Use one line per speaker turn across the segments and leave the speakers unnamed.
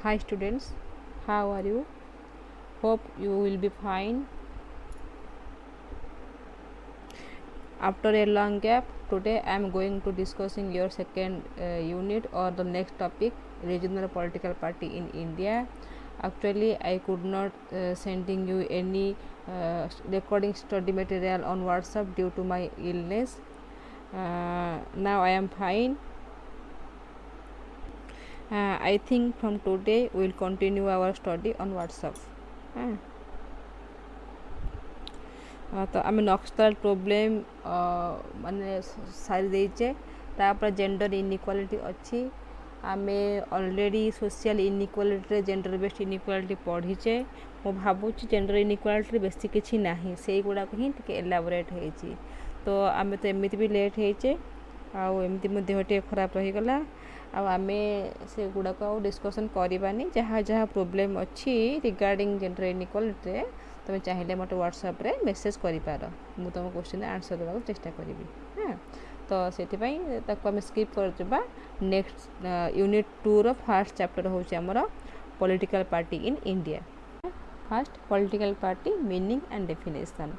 Hi students, how are you? Hope you will be fine. After a long gap, today I am going to discussing your second unit or the next topic, regional political party in India. Actually, I could not sending you any recording study material on WhatsApp due to my illness. Now I am fine. I think from today we will continue our study on WhatsApp. तो आम नक्सल problem माने सारी देचे तापर gender inequality अच्छी आम already social inequality gender based inequality पढ़ीचे मो भावुची जेंडर इनइक्वालिटी बेसी किसी ना से गुड़ाक ही टे एलाबोरेट होती तो आम तो एमती भी लेट होचे आमती मो देह टे खराब रहीगला आम से गुड़ाक डिस्कसन करवानी जहाँ जहाँ प्रोब्लेम अच्छी रिगार्डिंग जेंडर इनइक्वालिटी तुम चाहिए मत व्हाट्सएप रे मेसेज कर मु तुम क्वेश्चन आंसर देवा चेष्टा करी हाँ तो से आम स्किप कर नेक्स्ट यूनिट 2 रो फर्स्ट चैप्टर हूँ आमर political party in India first political party meaning and definition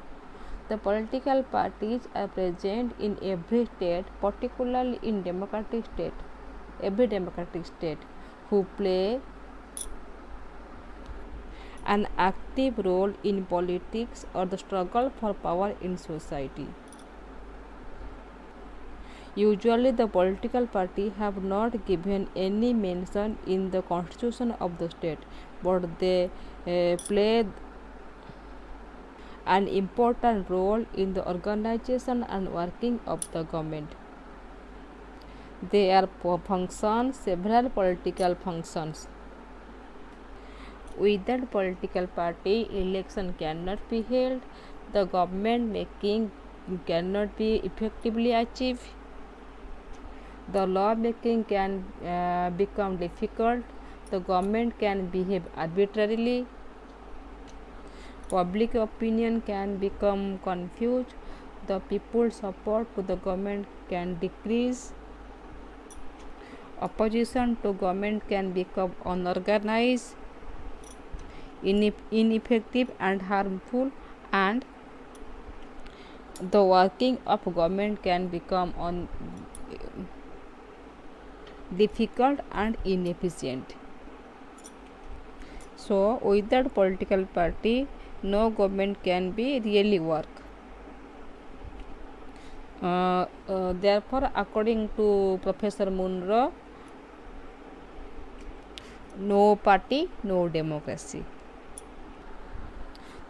the political parties are present in every state particularly in democratic state every democratic state who play an active role in politics or the struggle for power in society. Usually the political party have not given any mention in the constitution of the state, but they play an important role in the organization and working of the government. They are functions, several political functions. Without political party, election cannot be held, the government making cannot be effectively achieved, the law making can become difficult, the government can behave arbitrarily, public opinion can become confused, the people's support to the government can decrease, opposition to government can become unorganized, ineffective and harmful, and the working of government can become difficult and inefficient. So without political party no government can be really work. Therefore according to Professor Munro, no party no democracy.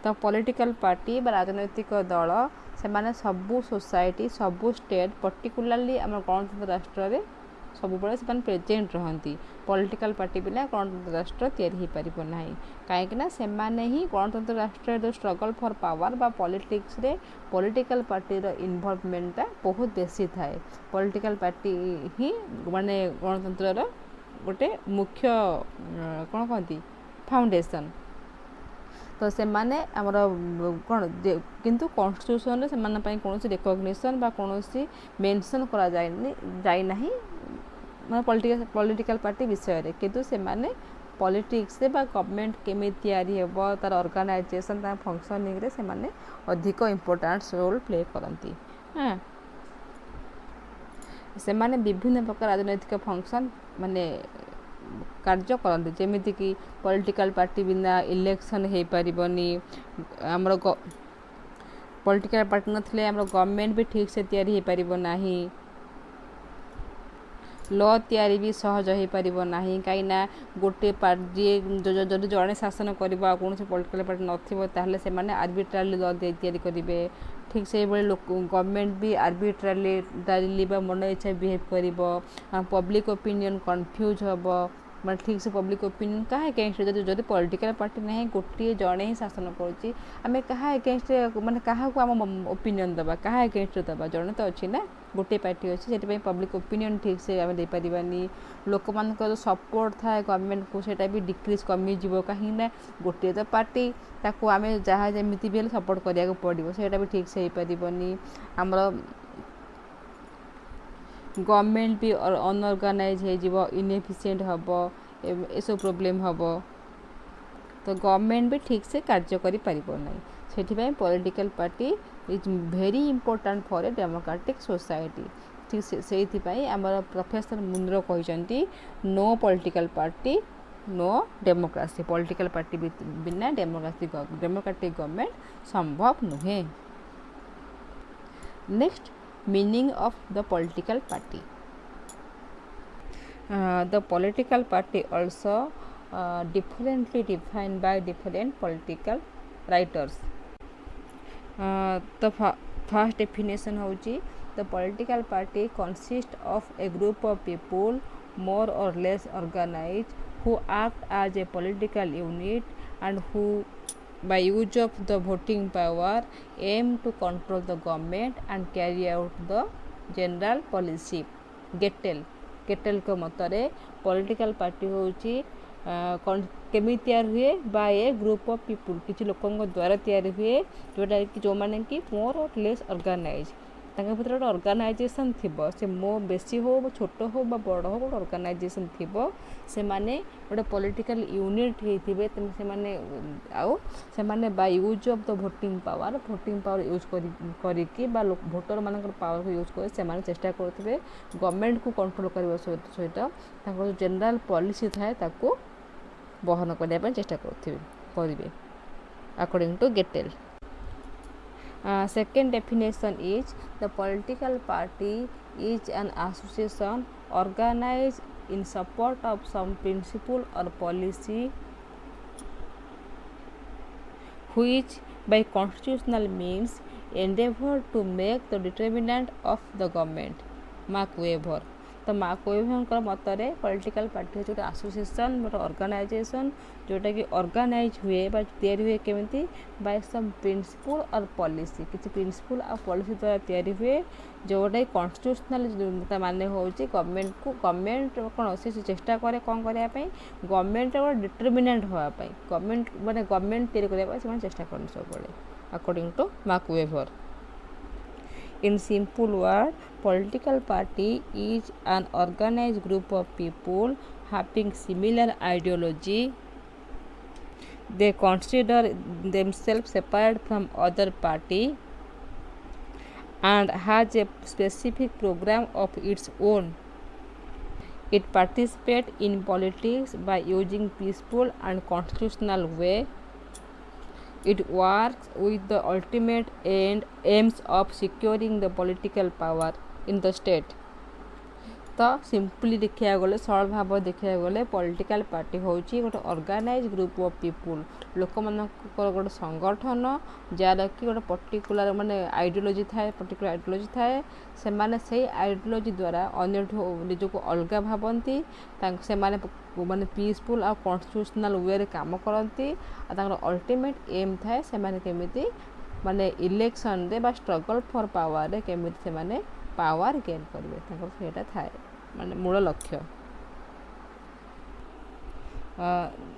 तो political party राजनैतिक दल से सबू society सबू state particularly आम गणतंत्र राष्ट्र में सब बड़े से प्रेजेंट रहती पॉलिटिकल पार्टी बिना गणतंत्र राष्ट्र तैयारी हो पारना कहीं से ही गणतंत्र राष्ट्र जो स्ट्रगल फॉर पावर बा पॉलिटिक्स रे पॉलिटिकल पार्टी इन्वॉल्वमेंटा बहुत बेसी थाए पॉलिटिकल पार्टी ही माने गणतंत्र गोटे मुख्य कौन कहती फाउंडेशन तो से माने आमर कौन किंतु कॉन्स्टिट्यूशन से कौन रिकग्निशन बा कौन मेंशन करा जाए नहीं मैं पॉलिटिकल पार्टी विषय रे किंतु से माने पॉलिटिक्स बा गवर्नमेंट केमी तैयारी हेबो तार ऑर्गेनाइजेशन तार फंक्शनिंग रे से माने अधिक इंपोर्टेंट रोल प्ले करती हाँ से माने विभिन्न प्रकार राजनैतिक फंक्शन माने कार्य करते जमीती कि पॉलिटिकल पार्टी बिना इलेक्शन हो पारबनी आमर पॉलिटिकल पार्टी नथिले आमर गवर्नमेंट भी ठीक से तैयारी हो पारना लॉ तैयारी भी सहज हो पारना कहीं गोटे पार्टी जदि जड़े शासन कर कौन पॉलिटिकल पार्टी नथिबो ताहले से माने आर्बिट्रारी लॉ तैयारी करेंगे ठीक से गवर्नमेंट भी आर्बिट्रारी मन इच्छा बिहेव कर पब्लिक ओपिनियन कन्फ्यूज हम मैं ठीक से पब्लिक ओपिनियन क्या एगेन्स्ट जब पॉलिटिकल पार्टी ना गोटे जड़े ही शासन करुच्ची आम क्या एगेन्स्ट मैंने क्या आम ओपिनियन दबा क्या एगेन्स्ट दबा जड़े तो अच्छी ना गोटे पार्टी अच्छी से पब्लिक ओपिनियन ठीक से आम दे पारानी लोक मान जो सपोर्ट थाए गवर्नमेंट को सेटा भी डिक्रीज कमीज कहीं गोटे तो पार्टी ताको आम जहाँ जमी भी सपोर्ट करा पड़ो सेटा भी ठीक से हो पारनी आमर गवर्नमेंट भी अनऑर्गेनाइज हो इनएफिशिएंट हम ये सब प्रोब्लेम हम तो गवर्नमेंट भी ठीक से कार्य करि परिबो नै सेठिपय political party is very important for a democratic society ठीक से आमर प्रोफेसर मुंद्रो कहते no political party no democracy political party बिना डेमोक्रेटिक गवर्नमेंट संभव नुहे। Next meaning of the political party the political party also differently defined by different political writers. The first definition होची the political party consists of a group of people more or less organized who act as a political unit and who by use of the voting power aim to control the government and carry out the general policy. Gettell को मतरे political party होची केमी तैयार हुए by a group of people किसी लोकों द्वारा तैयार हुए जोटा कि जो माने कि मोर और लेस ऑर्गेनाइज तांका भीतर गोटे ऑर्गेनाइजेशन थिबो से मो बेसी हो छोट हो बा बड़ हो गोटे ऑर्गेनाइजेशन थिबो से माने गोटे पॉलिटिकल यूनिट हेथिबे से माने आउ से माने by use of the voting power use करिकी बा भोटर मानकर पावर को यूज करे से माने चेष्टा करथिबे गवर्नमेंट को कंट्रोल करबा सहित तांको जनरल पॉलिसी थाए ताको बहन करने पर चेष्टा करेंगे according to Gettell. Second definition is the political party is an association organized in support of some principle or policy which by constitutional means endeavor to make the determinant of the government. Mark Weber तो mark weber मतरे political party जो association गोटे organisation जोटा कि organise हुए तैयारी हुए केमिति बाय सम प्रिंसिपल और पॉलिसी किसी प्रिंसिपल और पॉलिसी द्वारा तैयारी हुए जोटा कि कॉन्स्टिट्यूशनल माने होची गवर्नमेंट कौन से चेष्टा करे कौन करने गवर्नमेंट गोटे डिटरमिनेंट होगापी गवर्नमेंट माने गवर्नमेंट तैयारी करने चेष्टा करने सब अकॉर्डिंग टू मार्क Weber. In simple word, political party is an organized group of people having similar ideology. They consider themselves separate from other party and has a specific program of its own. It participates in politics by using peaceful and constitutional way. It works with the ultimate aims of securing the political power in the state. तो simply देखा गले सरल भाव देखा गले political party होची गोटे organise group of people लोक मानकर गोटे संगठन जार कि गोटे पर्टिकुलर माने आइडियोलॉजी थाए पर्टिकुलर आइडियोलॉजी थाए से माने से आइडियोलॉजी द्वारा अन्य निजको अलग भावती से माने पीसफुल और कॉन्स्टिट्यूशनल वे रे काम करती अल्टीमेट एम थाए से माने केमिति माने इलेक्शन रे बा स्ट्रगल फॉर पावर रे केमिति से माने पावर गेन करेंगे सेटा थाए माने मूल लक्ष्य।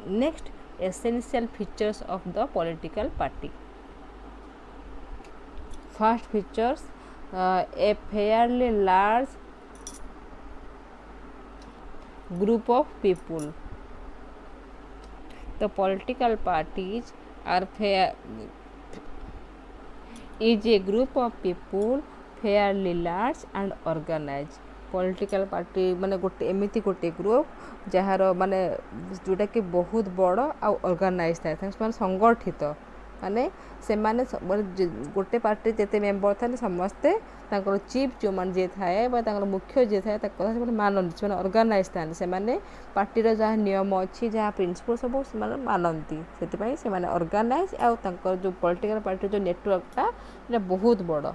Next essential features of the political party. First features A fairly large group of people. The political parties are is a group of people fairly large and organized. Political party माने गोटे एमिति गोटे ग्रुप जार माने जोटा कि बहुत बड़ आ organise थाए संगठित माने से माने गोटे पार्टी जिते मेम्बर था समस्ते चीफ जो मान जी थाए मुख्य जी थाए कथा मानती से ऑर्गेनाइज था से पार्टी जहाँ नियम अच्छी जहाँ प्रिंसिपल सब से मानती से ऑर्गेनाइज आ जो पॉलिटिकल पार्टी जो नेटवर्कटा बहुत बड़।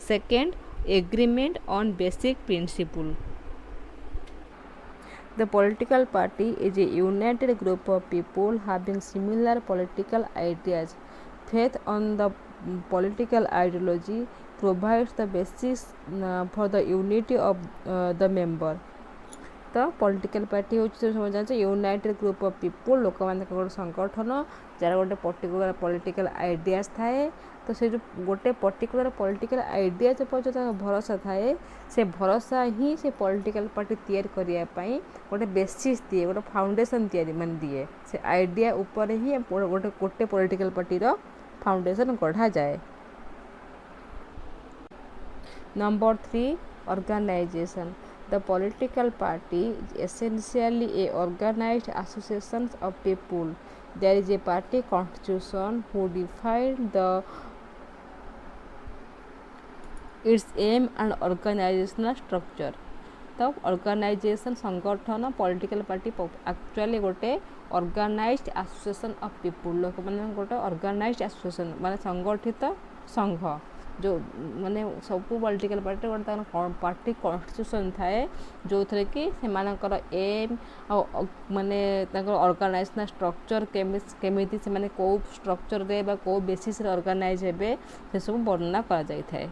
Second agreement on basic principle. The political party is a united group of people having similar political ideas. Faith on the political ideology provides the basis for the unity of the member. तो political party हूँ United group of people लोक मान संगठन jar गोटे particular political ideas थाए तो से जो गोटे पर्टिकुलर पॉलिटिकल आइडियाज पर भरोसा थाए से भरोसा ही से पॉलिटिकल पार्टी तैयार करने गोटे बेसिस दिए गोटे फाउंडेशन तैयारी मान दिए से आइडिया उपर ही गोटे पॉलिटिकल पार्टीर फाउंडेशन गढ़ा जाए। Number 3, organization. The political party is essentially a organized association of people. There is a party constitution who define its aim and organizational structure. तो ऑर्गेनाइजेशन संगठन पॉलिटिकल पार्टी एक्चुअली गोटे organised association of people लोक मैंने गोटे organised association माने संगठित संघ जो माने सब पॉलिटिकल पार्टी गोटे पार्टी कॉन्स्टिट्यूशन थाए जो थे कि सेमानकर एम माने ऑर्गेनाइजेशनल स्ट्रक्चर केमिति से माने को स्ट्रक्चर रे बा को बेसिस रे ऑर्गेनाइज हेबे से सब वर्णना करा जाय थाए।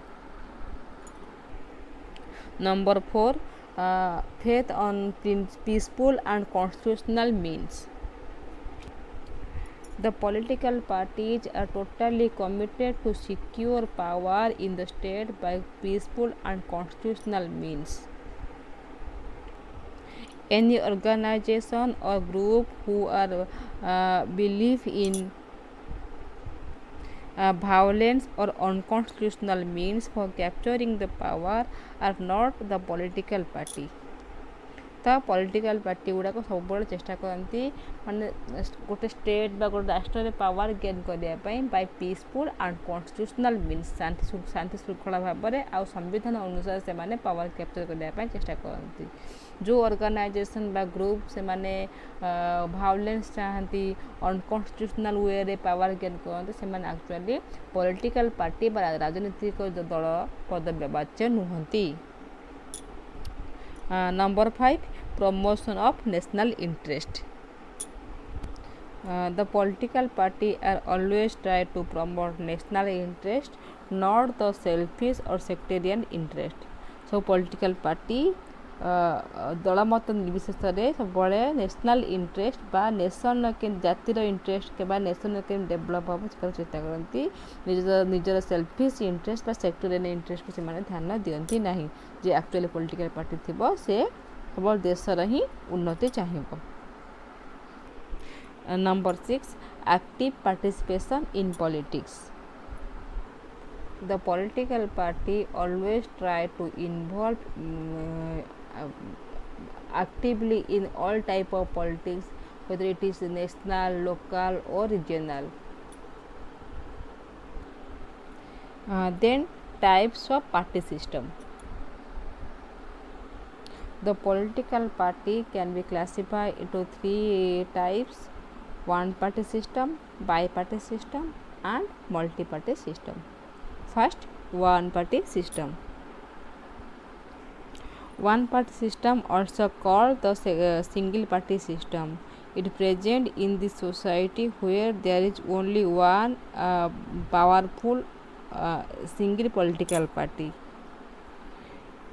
Number 4, faith on peaceful and constitutional means. The political parties are totally committed to secure power in the state by peaceful and constitutional means. Any organization or group who are believe in violence or unconstitutional means for capturing the power are not the political party. तो political party गुड़ाक सब चेष्टा करती माने गोटे state बा गोटे राष्ट्र में पावर गेन करने by peaceful and constitutional means शांति श्रृंखला भाव में आ संविधान अनुसार से माने पावर कैप्चर करने चेष्टा करती। जो ऑर्गेनाइजेशन बा ग्रुप से माने वायलेंस चाहती अनकॉन्स्टिट्यूशनल वे रे पावर गेन करते से माने एक्चुअली पॉलिटिकल पार्टी बा राजनीतिक दल पदव्यवाच्य नुहंती। Number 5, promotion of national interest. The political party are always try to promote national interest, not the selfish or sectarian interest. So political party दल मत निर्विशेष सब नेशनल इंटरेस्ट बा नेशन के जातिर इंटरेस्ट के नेशन के डेभलप हम चेष्टा करती निजर सेल्फिश इंटरेस्ट बा सेक्टोरियल इंटरेस्ट को से ध्यान दियंती नहीं जे एक्चुअली पॉलिटिकल पार्टी थिबो से केवल देशर ही उन्नति चाहिए। Number 6, active participation in politics. The political party always try to involve actively in all type of politics, whether it is national, local or regional. Then types of party system. The political party can be classified into 3 types: one party system, bi-party system and multi-party system. First, one party system. One party system, also called the single party system, it present in the society where there is only one powerful single political party.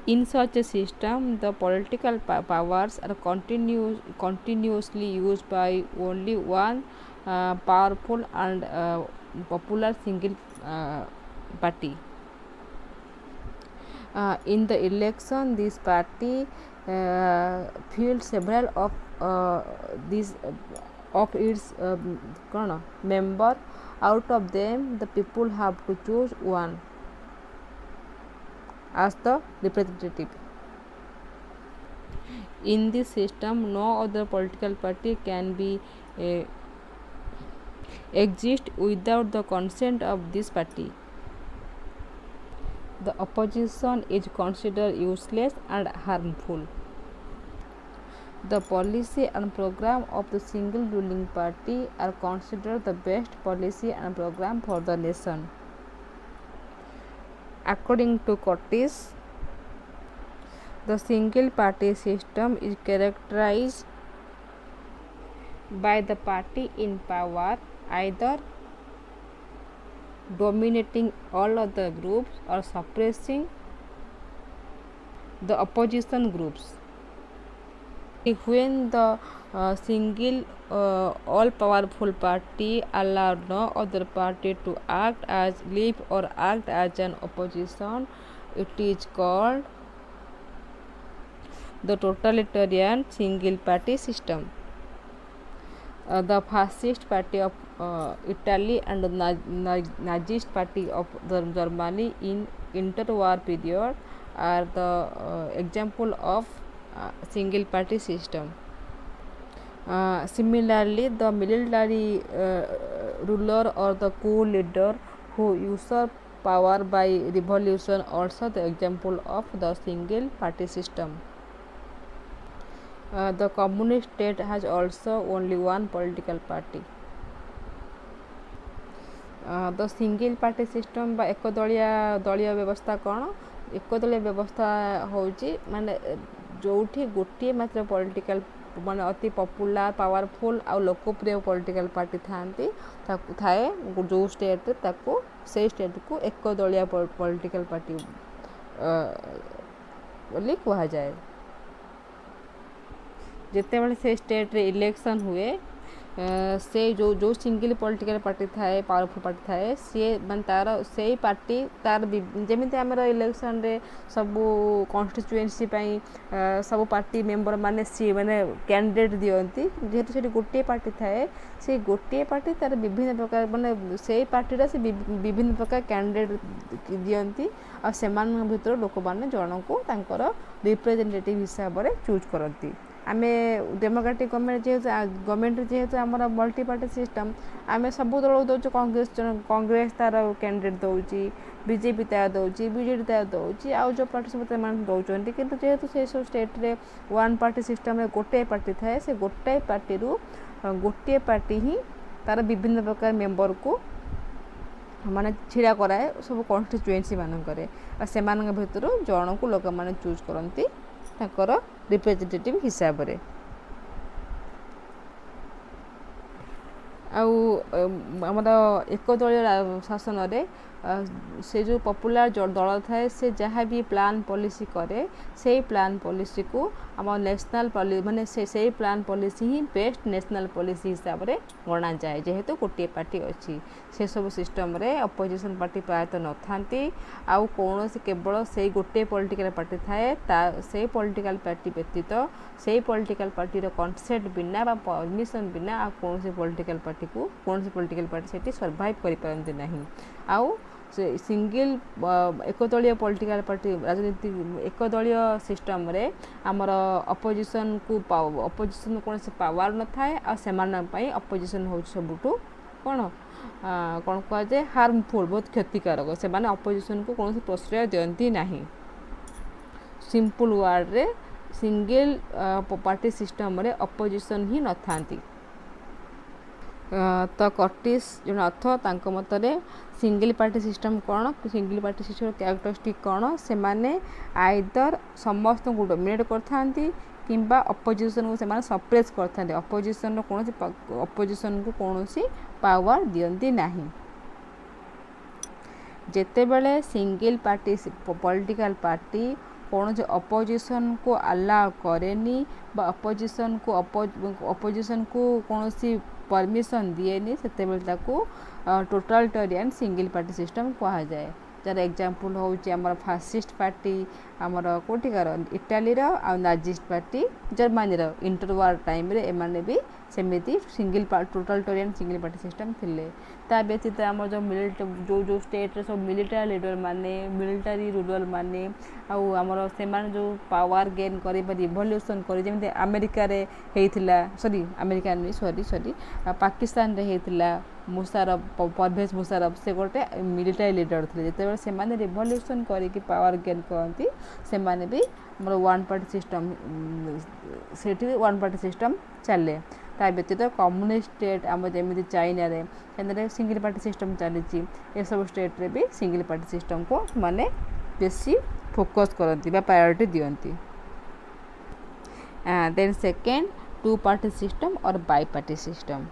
In such a system, the political powers are continuously used by only one powerful and popular single party. In the election, this party fields several of its member. Out of them, the people have to choose one as the representative. In this system, no other political party can be exist without the consent of this party. The opposition is considered useless and harmful. The policy and program of the single ruling party are considered the best policy and program for the nation. According to Curtis, the single party system is characterized by the party in power either dominating all other groups or suppressing the opposition groups. when the single all powerful party allowed no other party to act as lead or act as an opposition, it is called the totalitarian single party system. The fascist party of Italy and the Nazist party of Germany in interwar period are the example of single party system. Similarly, the military ruler or the coup leader who usurp power by revolution also the example of the single party system. The communist state has also only one political party. The single party system বা ଦଳୀୟ ବ୍ୟବସ୍ଥା କ'ଣ? ଏକଦଳୀୟ ବ୍ୟବସ୍ଥା ହେଉଛି ମାନେ ଯେଉଁଠି ଗୋଟିଏ ମାତ୍ର ପଲିଟିକାଲ ମାନେ ଅତି ପପୁଲାର ପାୱାରଫୁଲ୍ ଆଉ ଲୋକପ୍ରିୟ ପଲିଟିକାଲ ପାର୍ଟି ଥାଆନ୍ତି ଥାଏ ଯେଉଁ ଷ୍ଟେଟ୍ରେ ତାକୁ ସେଇ ଷ୍ଟେଟ୍କୁ ଏକଦଳୀୟ ପଲିଟିକାଲ ପାର୍ଟି ବୋଲି କୁହାଯାଏ। ଯେତେବେଳେ ସେ ଷ୍ଟେଟ୍ରେ ଇଲେକ୍ସନ୍ ହୁଏ से जो सिंगल पॉलिटिकल पार्टी थाए पावरफुल पार्टी थाए सी मान तार से पार्टी तार जमी आम इलेक्शन रे सबू कन्स्टिट्युएंसी सब पार्टी मेंबर माने सी माने कैंडिडेट दियंती जेहेतु से गोटे पार्टी थाए से गोटे पार्टी तार विभिन्न प्रकार माने से पार्टी से विभिन्न प्रकार कैंडिडेट दियंती आ सेमान भितर लोक माने जन को तांकर रिप्रेजेंटेटिव हिसाब से चूज करती। आम डेमोक्रेटिक गवर्नमेंट जेहेतु आम मल्टी पार्टी सिस्टम आम सब दल दौर कांग्रेस तार कैंडिडेट दौर बीजेपी तार दौर बीजेडी तार दौर आउ जो पार्टी सब दौरान किंतु जेहेतु से सब स्टेट रे वन पार्टी सिस्टम रे गोटे पार्टी थाए से गोटे पार्टी गोटे पार्टी ही तार विभिन्न प्रकार मेंबर को माने छिड़ा कराए सब कन्स्टिट्युएंसी मानक से भितर जन को लोक मैंने चूज करती ताकर रिप्रेजेंटेटिव हिसाब रे। आमर एकदलीय शासन रे से जो पॉपुलर दल थाए से जहाँ भी प्लान पॉलिसी करे से प्लान पॉलिसी को आम नेशनल माने से प्लान पॉलिसी ही बेस्ट नेशनल पॉलिसी हिसाब से गणा जाए जेहेतु गोटे पार्टी अच्छी से सब सिस्टम रे अपोजिशन पार्टी प्रायतः न थांती आउ कौन से केवल से गोटे पॉलिटिकल पार्टी थाए से पॉलिटिकल पार्टी व्यतीत से पॉलिटिकल पार्टी रो कॉन्सेप्ट बिना बा परमिशन बिना आ कौन से पॉलिटिकल पार्टी को कौन से पॉलिटिकल पार्टी सेठी सर्वाइव करि पारंती नहीं। आउ से सिंगल एकदलीय पॉलिटिकल पार्टी राजनीति एकदलीय सिस्टम रे आमर अपोजिशन को अपोजिशन कौन से पावर न थाए आ सेमान पई अपोजिशन हो सबुठू कौन कौन कह जाए हार्मफुल बहुत क्षतिकारक से माने अपोजिशन को कौन से प्रश्रय दियंती नहीं। सिंपल वर्ड रे सिंगल पार्टी सिस्टम रे अपोजिशन ही न थांती। तो कर्टिस जो अर्थ तांको मतरे सिंगल पार्टी सिस्टम कौन सिंगल पार्टी सिस्टम कैरेक्टरिस्टिक कौन से माने आइदर समस्त को डोमिनेट करथांती किंबा अपोजिशन को से सप्रेस करथांती अपोजिशन कौन अपोजिशन को कौन पावर दियंती नहीं। जेतेबेले सिंगल पार्टी पॉलिटिकल पार्टी कौन से अपोजिशन को अलाउ करेनी बा अपोजिशन को कौन सी परमिशन दिएनी से टोटलिटरियन सिंगल पार्टी सिस्टम कहा जाए। जार एग्जांपल होउची हमर फासिस्ट पार्टी हमर कोटिकार इटाली रो आ नाजिस्ट पार्टी जर्मनी रो इंटरवार टाइम रे एमाने भी सेमिति सिंगल टोटलिटरियन सिंगल पार्टी सिस्टम थिले। ता व्यतीत हमर जो स्टेट रे सब मिलिटरी लीडर माने मिलिटरी रूलर माने आउ हमर सेमान जो पावर गेन करी बा रिवोल्यूशन करी जेमते अमेरिका रे हेइथिला सॉरी पाकिस्तान रे हेइथिला मुशर्रफ परवेज मुशर्रफ से गोटे मिलिटरी लीडर थे जिते से रिवोल्यूशन करके पावर गेन करती से भी मोर वन पार्टी सिस्टम से वन पार्टी सिस्टम चले। ता व्यतीत कम्युनिस्ट स्टेट आम जमी चाइना रे सिंगल पार्टी सिस्टम चली ये सब स्टेट रे भी सिंगल पार्टी सिस्टम को माने बेसी फोकस करती प्रायोरिटी दियंती। Then second two party system और bi party system.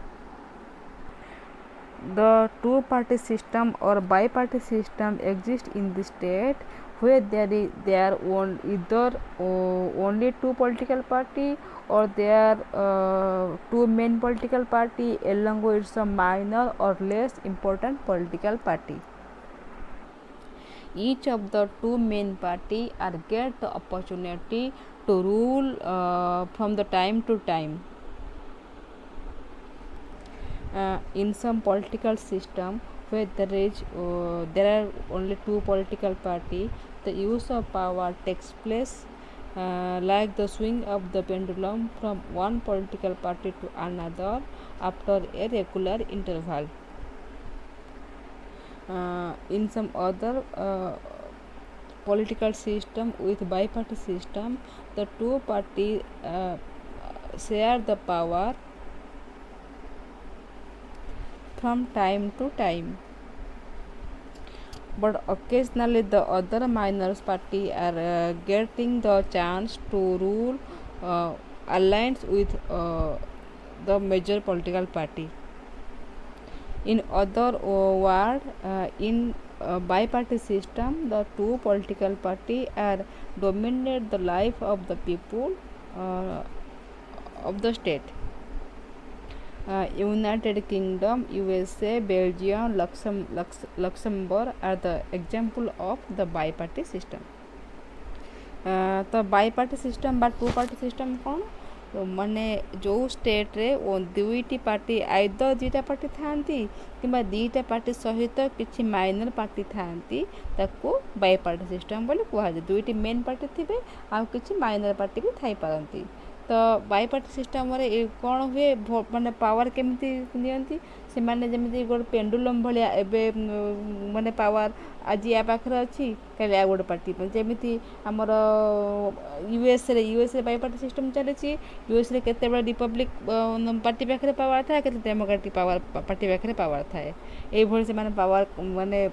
the two-party system or bi-party system exists in the state where there either only two political party or there two main political party along with some minor or less important political party. Each of the two main party are get the opportunity to rule from the time to time. In some political system where there are only two political party, the use of power takes place like the swing of the pendulum from one political party to another after a regular interval. In some other political system with bi-party system, the two parties share the power from time to time, but occasionally the other minor party are getting the chance to rule alliance with the major political party. In other words, in bi-party system, the two political party are dominate the life of the people of the state. United Kingdom, USA, Belgium, Luxembourg are the example of the bi-party system. तो bi-party system बा to party system कौन माने जो state रे दुईटी party either दुईटा party थांती किंबा दुईटा party सहित किछि माइनर पार्टी थांती ताको बाई पार्टी सिस्टम बोली कुहा जाय दुईटी मेन पार्टी थिबे आ किछि माइनर पार्टी भी थाई पारंती तो बाई पार्टी सिस्टम रे कौन हुए माने पावर केमती नियंती से माने जेमती गोटे पेंडुलम भलिया एबे माने पावर आज या पाखरे अछि काले आ गोटे पार्टी जेमती हमर यूएस रे बाई पार्टी सिस्टम चलेछि यूएस रे केते बडा रिपब्लिक पार्टी पाखरे पावर थाए केते डेमोक्रेटिक पावर पार्टी पाखरे पावर थाए एई भली से माने पावर माने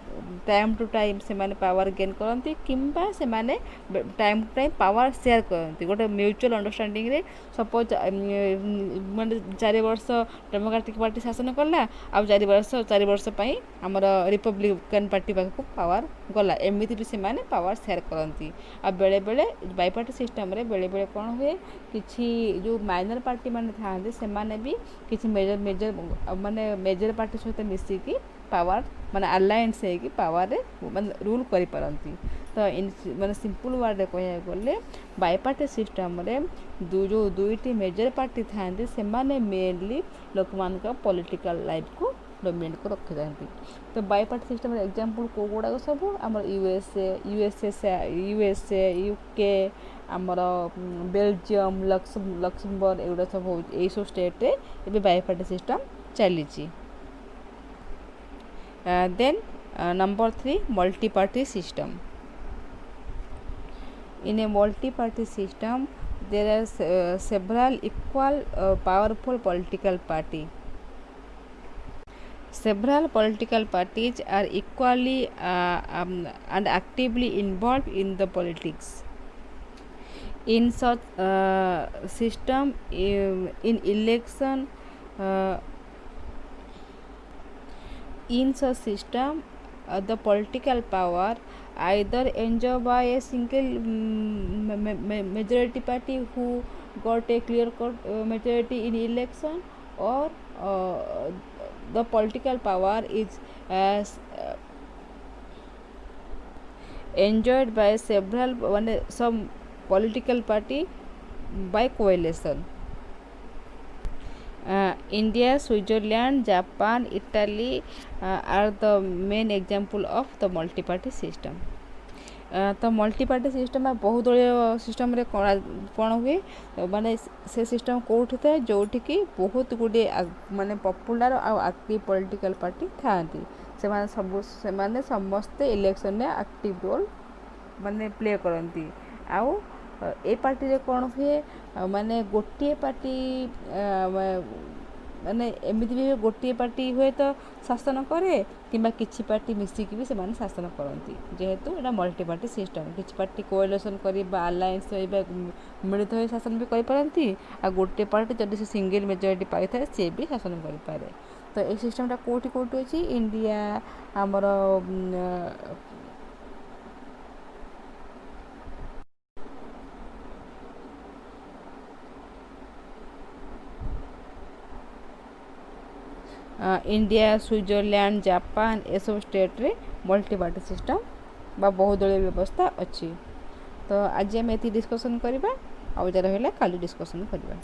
टाइम टू टाइम से माने पावर गेन करंती किंबा से माने time to time power share करंती गोटे म्यूचुअल अंडरस्टैंडिंग रे सपोज माने 4 वर्ष डेमोक्रेटिक पार्टी शासन करला आ 4 वर्ष पई हमर रिपब्लिकन पार्टी पाखु पावर गला एमिति भी से माने पावर शेयर करंती आ बेले बेले बाई पार्टी सिस्टम रे बेले बेले कोन हुए किछि जो माइनर पार्टी माने थांदे से माने भी किछि मेजर माने मेजर पार्टी सहित मिसी की पावर माने अलायंस है कि पावर रे माने रूल करि परंती तो माने सिंपल वर्ड रे कहया गले बाई पार्टी सिस्टम रे जो दुईटी मेजर पार्टी थांदे से माने मेनली लोकमान का पॉलिटिकल लाइफ को डोमिनेट को रखि जाती तो बाई पार्टी सिस्टम एग्जांपल को गुड़ा सब आमर यूएसए यूके आमर बेल्जियम लक्समबर्ग एगुड़ा सब हो सब स्टेट रे एबे बाई पार्टी सिस्टम चली then number 3 multi-party system. In a multi-party system there are several equal powerful political party. Several political parties are equally and actively involved in the politics. In such system in election in such system the political power either enjoyed by a single majority party who got a clear cut majority in election or the political power is enjoyed by several some political party by coalition. India, Switzerland, Japan, Italy are the main example of the multi-party system. तो multiparty system बहुत दलीय system रे कौन हुए माने से system Kaut था जोठी की बहुत गुडे माने पॉपुलर आ एक्टिव पॉलिटिकल पार्टी थांती से माने समस्ते इलेक्शन में एक्टिव रोल माने प्ले करती आउ ए पार्टी रे कौन हुए माने गोटे पार्टी माने एमती भी गोटे पार्टी हुए तो शासन करे किंबा किछि पार्टी मिसिकी भी से माने शासन करती जेहेतु एटा मल्टी पार्टी सिस्टम किछि पार्टी कोएलिशन करी बा अलायंस होइबा मिलित होई शासन भी करि पारंती आ गोटे पार्टी जदि से सिंगल मेजॉरिटी पाई थाए से भी शासन करि पारे ତ ଏଇ ସିଷ୍ଟମଟା କେଉଁଠି କେଉଁଠି ଅଛି ଇଣ୍ଡିଆ ଆମର इंडिया स्विट्जरलैंड जापान एसब स्टेट्रे मल्टी पार्टी सिस्टम बा बहुदलीय व्यवस्था अच्छी। तो आज आम ये डिस्कसन करवा आउ जरा काली डिस्कसन करवा।